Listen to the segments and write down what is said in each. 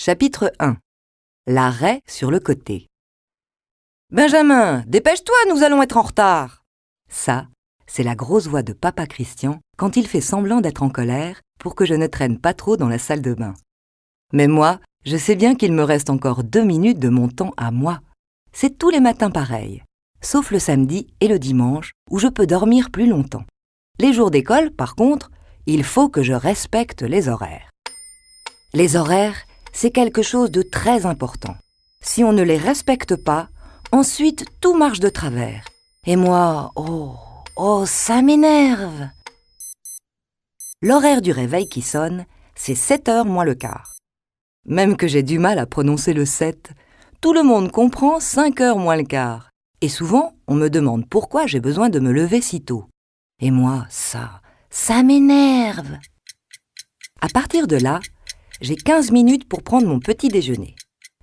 Chapitre 1. La raie sur le côté. Benjamin, dépêche-toi, nous allons être en retard. Ça, c'est la grosse voix de papa Christian quand il fait semblant d'être en colère pour que je ne traîne pas trop dans la salle de bain. Mais moi, je sais bien qu'il me reste encore 2 minutes de mon temps à moi. C'est tous les matins pareil, sauf le samedi et le dimanche où je peux dormir plus longtemps. Les jours d'école, par contre, il faut que je respecte les horaires. Les horaires, c'est quelque chose de très important. Si on ne les respecte pas, ensuite tout marche de travers. Et moi, ça m'énerve. L'horaire du réveil qui sonne, c'est 7h moins le quart. Même que j'ai du mal à prononcer le 7, tout le monde comprend 5h moins le quart. Et souvent, on me demande pourquoi j'ai besoin de me lever si tôt. Et moi, ça m'énerve. À partir de là, j'ai 15 minutes pour prendre mon petit déjeuner.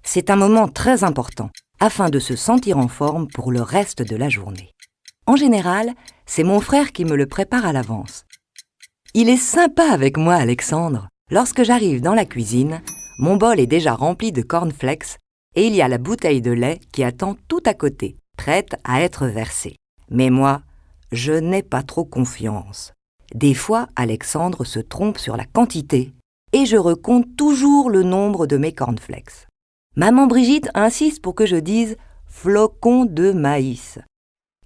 C'est un moment très important, afin de se sentir en forme pour le reste de la journée. En général, c'est mon frère qui me le prépare à l'avance. Il est sympa avec moi, Alexandre. Lorsque j'arrive dans la cuisine, mon bol est déjà rempli de cornflakes et il y a la bouteille de lait qui attend tout à côté, prête à être versée. Mais moi, je n'ai pas trop confiance. Des fois, Alexandre se trompe sur la quantité et je recompte toujours le nombre de mes cornflakes. Maman Brigitte insiste pour que je dise « flocons de maïs ».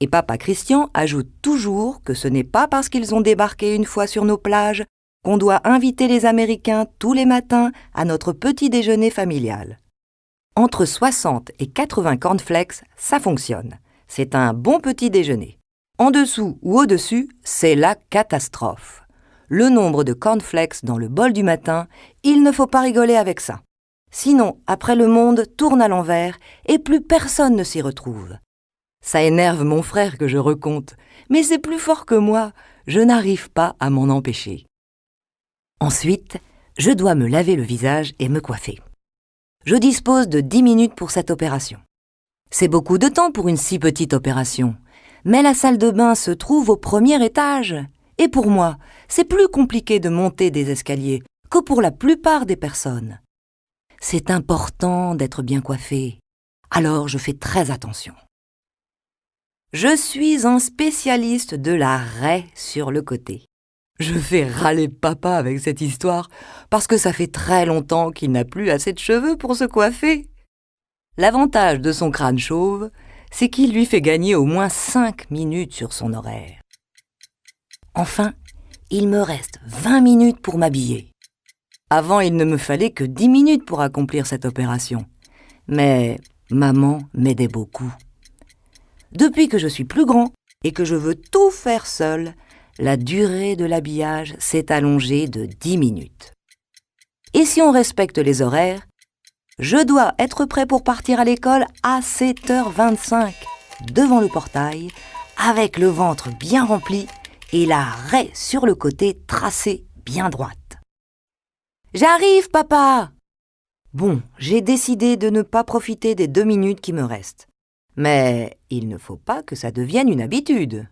Et papa Christian ajoute toujours que ce n'est pas parce qu'ils ont débarqué une fois sur nos plages qu'on doit inviter les Américains tous les matins à notre petit déjeuner familial. Entre 60 et 80 cornflakes, ça fonctionne. C'est un bon petit déjeuner. En dessous ou au-dessus, c'est la catastrophe. Le nombre de cornflakes dans le bol du matin, il ne faut pas rigoler avec ça. Sinon, après le monde tourne à l'envers et plus personne ne s'y retrouve. Ça énerve mon frère que je recompte, mais c'est plus fort que moi, je n'arrive pas à m'en empêcher. Ensuite, je dois me laver le visage et me coiffer. Je dispose de 10 minutes pour cette opération. C'est beaucoup de temps pour une si petite opération, mais la salle de bain se trouve au premier étage. Et pour moi, c'est plus compliqué de monter des escaliers que pour la plupart des personnes. C'est important d'être bien coiffé, alors je fais très attention. Je suis un spécialiste de la raie sur le côté. Je fais râler papa avec cette histoire parce que ça fait très longtemps qu'il n'a plus assez de cheveux pour se coiffer. L'avantage de son crâne chauve, c'est qu'il lui fait gagner au moins 5 minutes sur son horaire. Enfin, il me reste 20 minutes pour m'habiller. Avant, il ne me fallait que 10 minutes pour accomplir cette opération. Mais maman m'aidait beaucoup. Depuis que je suis plus grand et que je veux tout faire seul, la durée de l'habillage s'est allongée de 10 minutes. Et si on respecte les horaires, je dois être prêt pour partir à l'école à 7h25, devant le portail, avec le ventre bien rempli et la raie sur le côté tracée bien droite. « J'arrive, papa !» Bon, j'ai décidé de ne pas profiter des 2 minutes qui me restent. Mais il ne faut pas que ça devienne une habitude.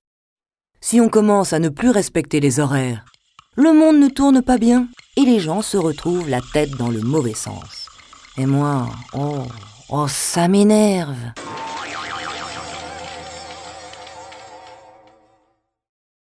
Si on commence à ne plus respecter les horaires, le monde ne tourne pas bien et les gens se retrouvent la tête dans le mauvais sens. Et moi, ça m'énerve.